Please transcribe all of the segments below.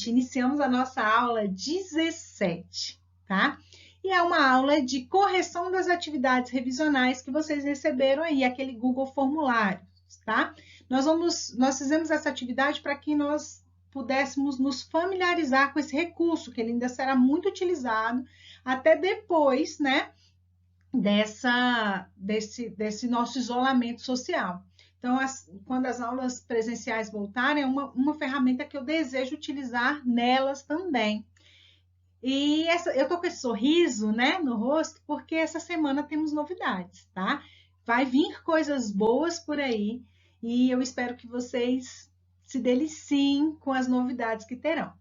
gente, iniciamos a nossa aula 17, tá? E é uma aula de correção das atividades revisionais que vocês receberam aí, aquele Google Formulários, tá? Nós fizemos essa atividade para que nós pudéssemos nos familiarizar com esse recurso, que ele ainda será muito utilizado até depois, né, desse nosso isolamento social. Então, quando as aulas presenciais voltarem, é uma ferramenta que eu desejo utilizar nelas também. E eu estou com esse sorriso, né, no rosto, porque essa semana temos novidades, tá? Vai vir coisas boas por aí e eu espero que vocês se deliciem com as novidades que terão.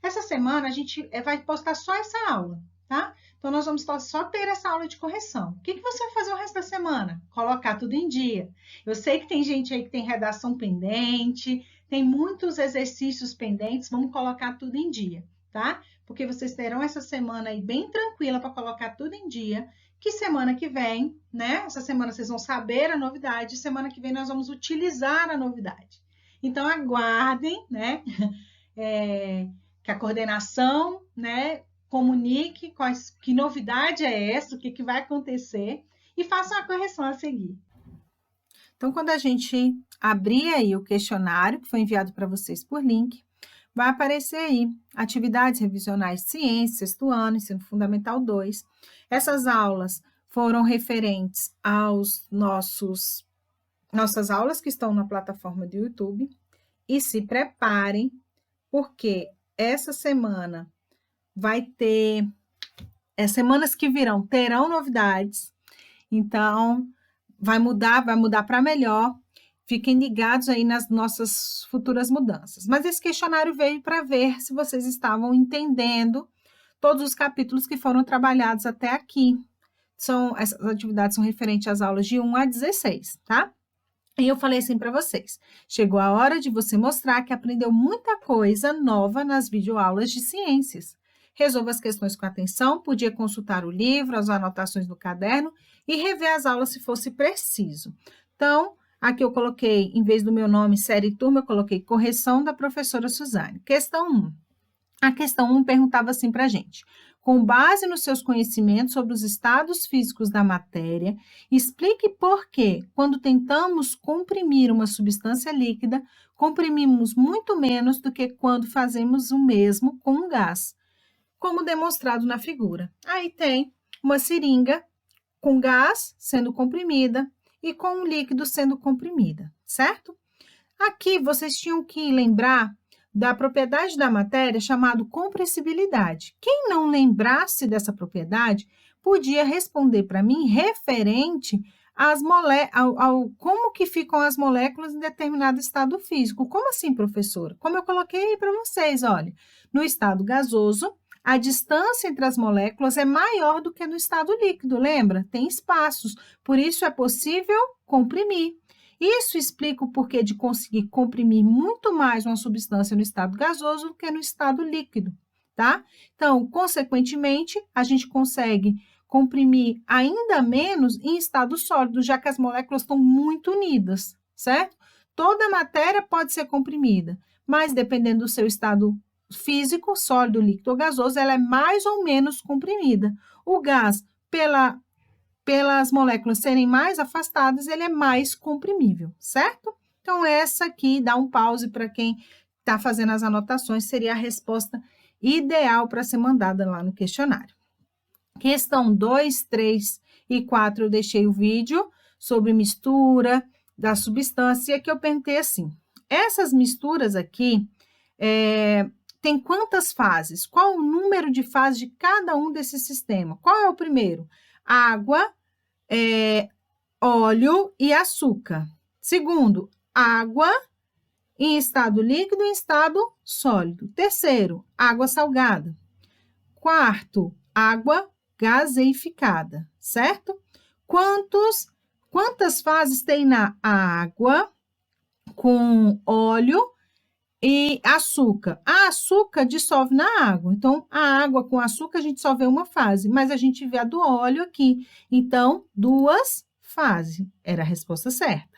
Essa semana a gente vai postar só essa aula, tá? Então, nós vamos só ter essa aula de correção. O que você vai fazer o resto da semana? Colocar tudo em dia. Eu sei que tem gente aí que tem redação pendente, tem muitos exercícios pendentes, vamos colocar tudo em dia, tá? Porque vocês terão essa semana aí bem tranquila para colocar tudo em dia, que semana que vem, né? Essa semana vocês vão saber a novidade, semana que vem nós vamos utilizar a novidade. Então, aguardem, né? Que a coordenação, né, comunique que novidade é essa, o que vai acontecer e façam a correção a seguir. Então, quando a gente abrir aí o questionário que foi enviado para vocês por link, vai aparecer aí atividades revisionais de ciências, sexto ano, ensino fundamental 2. Essas aulas foram referentes aos nossas aulas que estão na plataforma do YouTube. E se preparem, porque essa semana vai ter, semanas que virão terão novidades, então vai mudar para melhor. Fiquem ligados aí nas nossas futuras mudanças. Mas esse questionário veio para ver se vocês estavam entendendo todos os capítulos que foram trabalhados até aqui. Essas atividades são referentes às aulas de 1 a 16, tá? E eu falei assim para vocês, chegou a hora de você mostrar que aprendeu muita coisa nova nas videoaulas de ciências. Resolva as questões com atenção, podia consultar o livro, as anotações no caderno e rever as aulas se fosse preciso. Então, aqui eu coloquei, em vez do meu nome, série e turma, eu coloquei correção da professora Suzane. Questão 1. A questão 1 perguntava assim para a gente. Com base nos seus conhecimentos sobre os estados físicos da matéria, explique por que, quando tentamos comprimir uma substância líquida, comprimimos muito menos do que quando fazemos o mesmo com um gás, como demonstrado na figura. Aí tem uma seringa com gás sendo comprimida e com um líquido sendo comprimida, certo? Aqui vocês tinham que lembrar da propriedade da matéria chamada compressibilidade. Quem não lembrasse dessa propriedade podia responder para mim referente ao como que ficam as moléculas em determinado estado físico. Como assim, professora? Como eu coloquei aí para vocês, olha, no estado gasoso, a distância entre as moléculas é maior do que no estado líquido, lembra? Tem espaços, por isso é possível comprimir. Isso explica o porquê de conseguir comprimir muito mais uma substância no estado gasoso do que no estado líquido, tá? Então, consequentemente, a gente consegue comprimir ainda menos em estado sólido, já que as moléculas estão muito unidas, certo? Toda matéria pode ser comprimida, mas dependendo do seu estado físico, sólido, líquido ou gasoso, ela é mais ou menos comprimida. O gás, pelas moléculas serem mais afastadas, ele é mais comprimível, certo? Então, essa aqui, dá um pause para quem está fazendo as anotações, seria a resposta ideal para ser mandada lá no questionário. Questão 2, 3 e 4, eu deixei o vídeo sobre mistura da substância, e aqui eu perguntei assim, essas misturas aqui, tem quantas fases? Qual o número de fases de cada um desses sistemas? Qual é o primeiro? Água, óleo e açúcar. Segundo, água em estado líquido e em estado sólido. Terceiro, água salgada. Quarto, água gaseificada, certo? Quantas fases tem na água com óleo e açúcar? A açúcar dissolve na água. Então, a água com açúcar a gente só vê uma fase, mas a gente vê a do óleo aqui. Então, 2 fases. Era a resposta certa.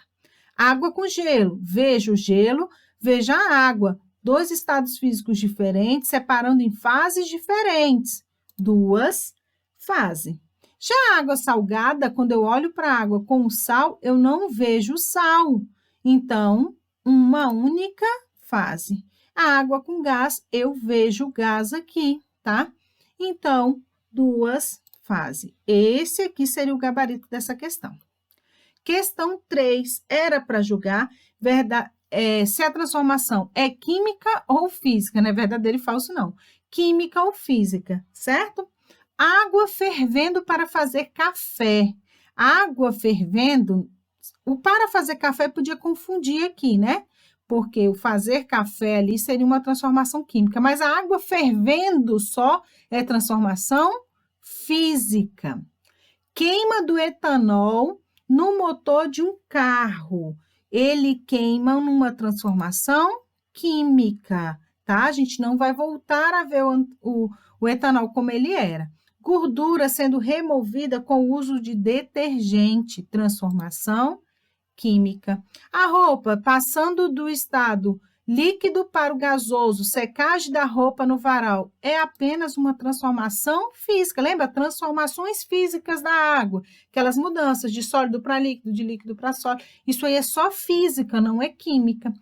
Água com gelo. Veja o gelo, veja a água. dois estados físicos diferentes, separando em fases diferentes. Duas fases. Já a água salgada, quando eu olho para a água com o sal, eu não vejo o sal. Então, uma única fase. A água com gás, eu vejo o gás aqui, tá? Então, duas fases. Esse aqui seria o gabarito dessa questão. Questão 3, era para julgar se a transformação é química ou física, não é verdadeiro e falso, não. Química ou física, certo? Água fervendo para fazer café. Água fervendo, o para fazer café podia confundir aqui, né? Porque o fazer café ali seria uma transformação química, mas a água fervendo só é transformação física. Queima do etanol no motor de um carro. Ele queima numa transformação química, tá? A gente não vai voltar a ver o etanol como ele era. Gordura sendo removida com o uso de detergente, transformação química. A roupa passando do estado líquido para o gasoso, secagem da roupa no varal, é apenas uma transformação física. Lembra? Transformações físicas da água, aquelas mudanças de sólido para líquido, de líquido para sólido. Isso aí é só física, não é química.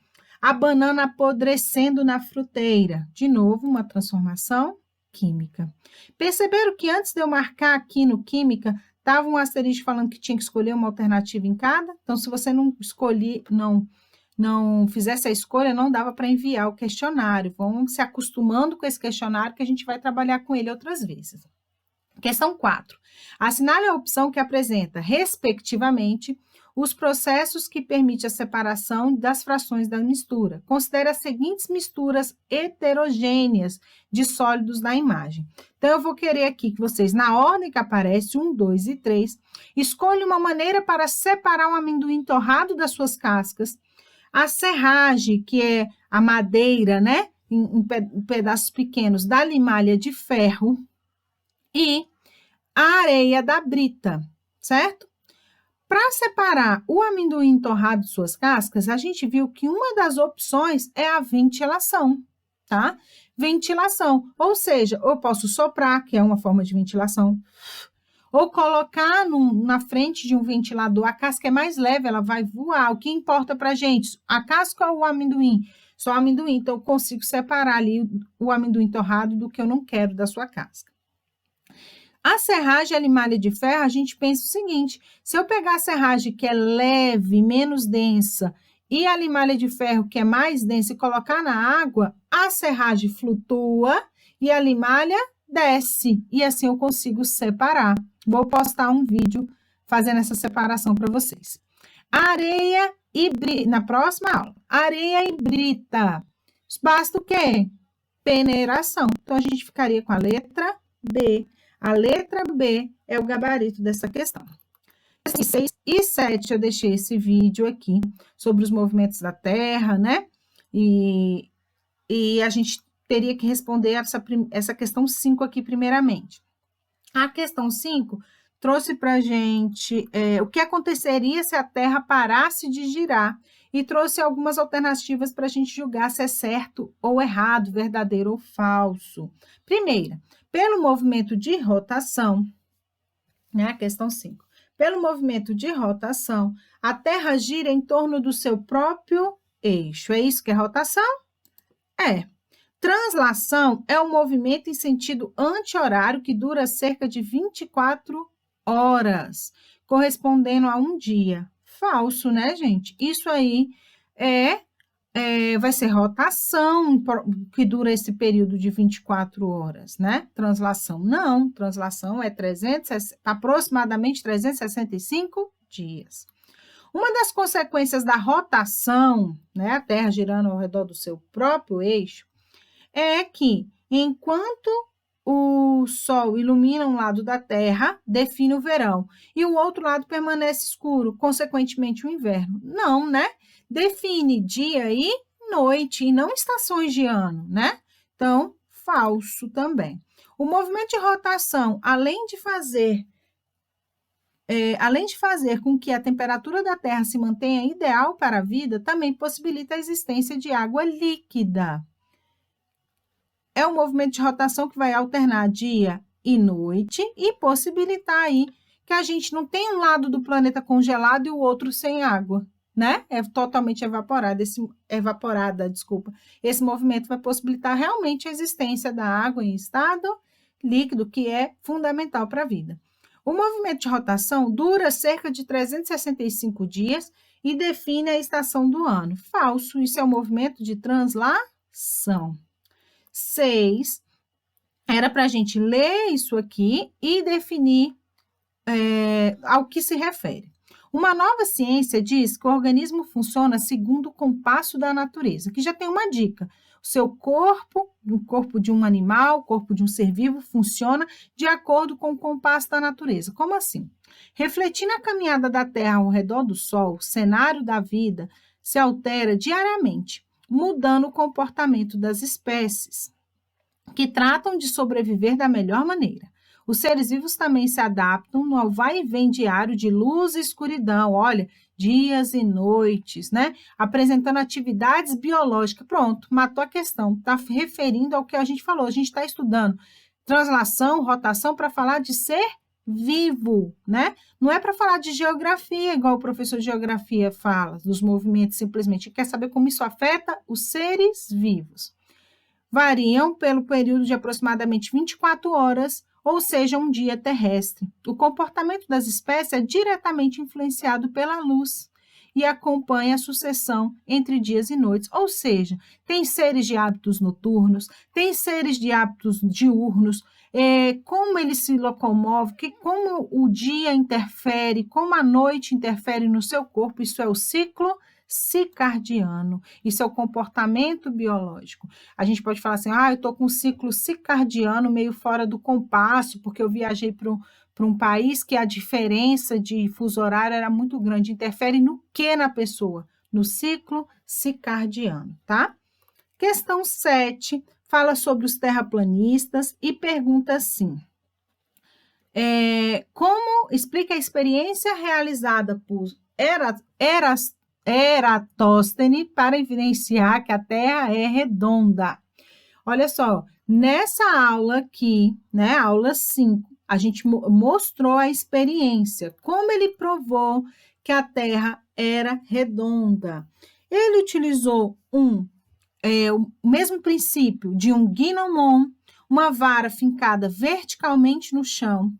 A banana apodrecendo na fruteira, de novo, uma transformação química. Perceberam que antes de eu marcar aqui no química, estava um asterisco falando que tinha que escolher uma alternativa em cada? Então, se você não escolher, não fizesse a escolha, não dava para enviar o questionário. Vamos se acostumando com esse questionário que a gente vai trabalhar com ele outras vezes. Questão 4. Assinale a opção que apresenta, respectivamente, os processos que permitem a separação das frações da mistura. Considere as seguintes misturas heterogêneas de sólidos na imagem. Então, eu vou querer aqui que vocês, na ordem que aparece, 1, 2 e 3, escolham uma maneira para separar o amendoim torrado das suas cascas, a serragem, que é a madeira, né, em pedaços pequenos da limalha de ferro, e a areia da brita, certo? Para separar o amendoim torrado de suas cascas, a gente viu que uma das opções é a ventilação, tá? Ventilação, ou seja, eu posso soprar, que é uma forma de ventilação, ou colocar na frente de um ventilador, a casca é mais leve, ela vai voar. O que importa para a gente? A casca ou o amendoim? Só o amendoim, então eu consigo separar ali o amendoim torrado do que eu não quero da sua casca. A serragem, a limalha de ferro, a gente pensa o seguinte, se eu pegar a serragem que é leve, menos densa, e a limalha de ferro que é mais densa e colocar na água, a serragem flutua e a limalha desce, e assim eu consigo separar. Vou postar um vídeo fazendo essa separação para vocês. Areia e brita, na próxima aula, areia e brita. Basta o quê? Peneiração. Então, a gente ficaria com a letra B. A letra B é o gabarito dessa questão. 6 e 7 eu deixei esse vídeo aqui sobre os movimentos da Terra, né? E a gente teria que responder essa questão 5 aqui primeiramente. A questão 5 trouxe para a gente o que aconteceria se a Terra parasse de girar e trouxe algumas alternativas para a gente julgar se é certo ou errado, verdadeiro ou falso. Primeira, pelo movimento de rotação, né, a questão 5. Pelo movimento de rotação, a Terra gira em torno do seu próprio eixo. É isso que é rotação? É. Translação é um movimento em sentido anti-horário que dura cerca de 24 horas, correspondendo a um dia. Falso, né, gente? Isso aí vai ser rotação, que dura esse período de 24 horas, né? Translação, não. Translação é aproximadamente 365 dias. Uma das consequências da rotação, né, a Terra girando ao redor do seu próprio eixo, é que, enquanto o Sol ilumina um lado da Terra, define o verão, e o outro lado permanece escuro, consequentemente o inverno. Não, né? Define dia e noite, e não estações de ano, né? Então, falso também. O movimento de rotação, além de fazer com que a temperatura da Terra se mantenha ideal para a vida, também possibilita a existência de água líquida. é um movimento de rotação que vai alternar dia e noite e possibilitar aí que a gente não tenha um lado do planeta congelado e o outro sem água, né? É totalmente evaporada, desculpa. Esse movimento vai possibilitar realmente a existência da água em estado líquido, que é fundamental para a vida. O movimento de rotação dura cerca de 365 dias e define a estação do ano. Falso, isso é um movimento de translação. 6, era para a gente ler isso aqui e definir ao que se refere. Uma nova ciência diz que o organismo funciona segundo o compasso da natureza, que já tem uma dica. O seu corpo, o corpo de um animal, o corpo de um ser vivo, funciona de acordo com o compasso da natureza. Como assim? Refletindo a caminhada da Terra ao redor do Sol, o cenário da vida se altera diariamente, mudando o comportamento das espécies que tratam de sobreviver da melhor maneira. Os seres vivos também se adaptam no vai e vem diário de luz e escuridão, olha, dias e noites, né? Apresentando atividades biológicas. Pronto, matou a questão. Está referindo ao que a gente falou. A gente está estudando translação, rotação, para falar de ser vivo, né? Não é para falar de geografia, igual o professor de geografia fala, dos movimentos simplesmente. Quer saber como isso afeta os seres vivos. Variam pelo período de aproximadamente 24 horas, ou seja, um dia terrestre. O comportamento das espécies é diretamente influenciado pela luz e acompanha a sucessão entre dias e noites, ou seja, tem seres de hábitos noturnos, tem seres de hábitos diurnos, como ele se locomove, como o dia interfere, como a noite interfere no seu corpo, isso é o ciclo circadiano, isso é o comportamento biológico. A gente pode falar assim, eu estou com um ciclo circadiano meio fora do compasso, porque eu viajei para um país que a diferença de fuso horário era muito grande. Interfere no que na pessoa? No ciclo circadiano, tá? Questão 7, fala sobre os terraplanistas e pergunta assim, como explica a experiência realizada por Eratóstenes para evidenciar que a Terra é redonda. Olha só, nessa aula aqui, né, aula 5, a gente mostrou a experiência, como ele provou que a Terra era redonda. Ele utilizou o mesmo princípio de um gnomon, uma vara fincada verticalmente no chão.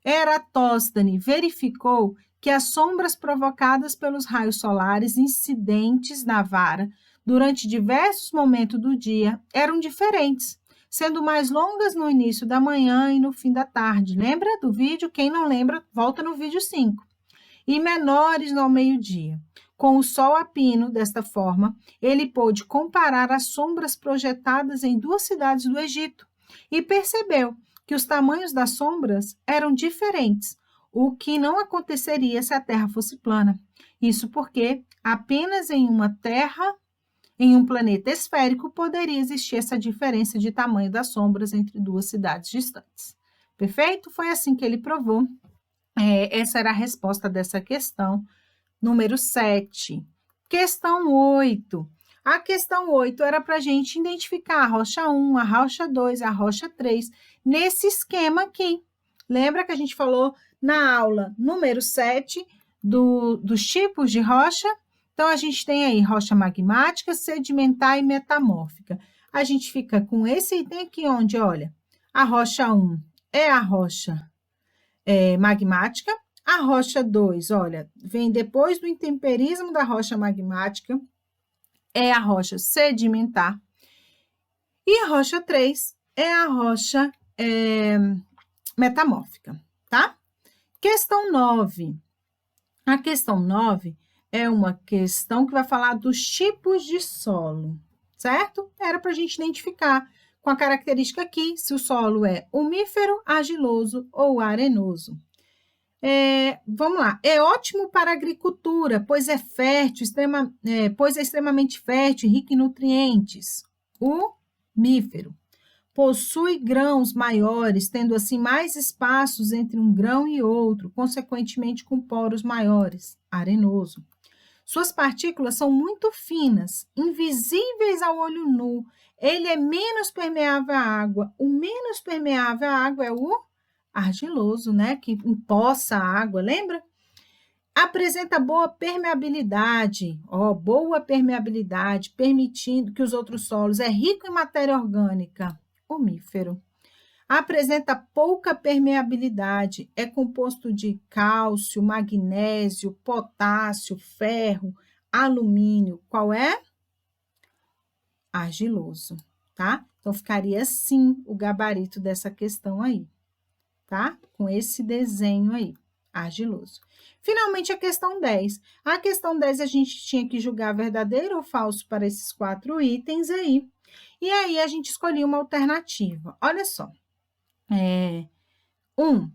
Eratóstenes verificou que as sombras provocadas pelos raios solares incidentes na vara durante diversos momentos do dia eram diferentes, sendo mais longas no início da manhã e no fim da tarde. Lembra do vídeo? Quem não lembra, volta no vídeo 5. E menores no meio-dia. Com o sol a pino, desta forma, ele pôde comparar as sombras projetadas em 2 cidades do Egito e percebeu que os tamanhos das sombras eram diferentes, o que não aconteceria se a Terra fosse plana. Isso porque apenas em um planeta esférico, poderia existir essa diferença de tamanho das sombras entre 2 cidades distantes. Perfeito? Foi assim que ele provou. Essa era a resposta dessa questão. Número 7. Questão 8. A questão 8 era para a gente identificar a rocha 1, a rocha 2, a rocha 3, nesse esquema aqui. Lembra que a gente falou na aula número 7 dos tipos de rocha? Então, a gente tem aí rocha magmática, sedimentar e metamórfica. A gente fica com esse item aqui, onde, olha, a rocha 1 é a rocha magmática, a rocha 2, olha, vem depois do intemperismo da rocha magmática, é a rocha sedimentar, e a rocha 3 é a rocha metamórfica, tá? Questão 9. A questão 9 é uma questão que vai falar dos tipos de solo, certo? Era para a gente identificar com a característica aqui, se o solo é umífero, argiloso ou arenoso. Vamos lá, é ótimo para a agricultura, pois é fértil, pois é extremamente fértil e rico em nutrientes. Umífero. Possui grãos maiores, tendo assim mais espaços entre um grão e outro, consequentemente com poros maiores. Arenoso. Suas partículas são muito finas, invisíveis ao olho nu. Ele é menos permeável à água. O menos permeável à água é o argiloso, né? Que empoça a água, lembra? Apresenta boa permeabilidade, boa permeabilidade, permitindo que os outros solos é rico em matéria orgânica, omífero. Apresenta pouca permeabilidade, é composto de cálcio, magnésio, potássio, ferro, alumínio. Qual é? Argiloso, tá? Então, ficaria assim o gabarito dessa questão aí, tá? Com esse desenho aí, argiloso. Finalmente, a questão 10. A questão 10, a gente tinha que julgar verdadeiro ou falso para esses 4 itens aí. E aí, a gente escolhia uma alternativa. Olha só. 1.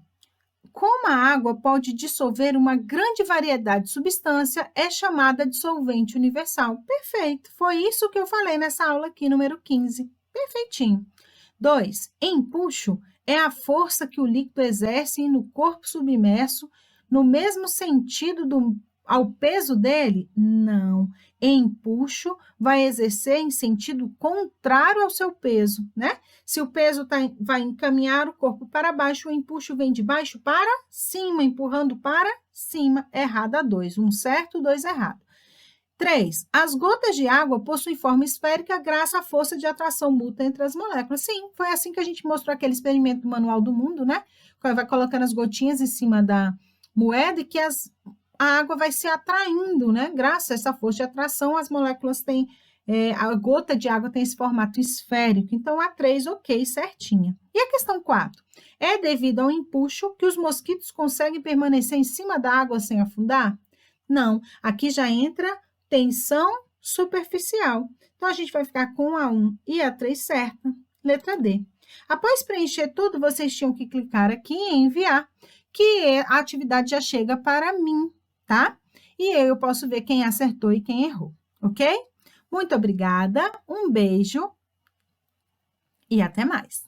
Como a água pode dissolver uma grande variedade de substância, é chamada de solvente universal. Perfeito. Foi isso que eu falei nessa aula aqui, número 15. Perfeitinho. 2. Empuxo é a força que o líquido exerce no corpo submerso, no mesmo sentido ao peso dele? Não. Empuxo vai exercer em sentido contrário ao seu peso, né? Se o peso vai encaminhar o corpo para baixo, o empuxo vem de baixo para cima, empurrando para cima. Errado a 2. 1 certo, 2 errado. 3. As gotas de água possuem forma esférica graças à força de atração mútua entre as moléculas. Sim, foi assim que a gente mostrou aquele experimento do Manual do Mundo, né? Vai colocando as gotinhas em cima da moeda e que a água vai se atraindo, né? Graças a essa força de atração, as moléculas têm, a gota de água tem esse formato esférico. Então, a 3, ok, certinha. E a questão 4? É devido ao empuxo que os mosquitos conseguem permanecer em cima da água sem afundar? Não, aqui já entra tensão superficial. Então, a gente vai ficar com a 1 e a 3 certa. Letra D. Após preencher tudo, vocês tinham que clicar aqui em enviar, que a atividade já chega para mim, tá? E eu posso ver quem acertou e quem errou, ok? Muito obrigada, um beijo e até mais.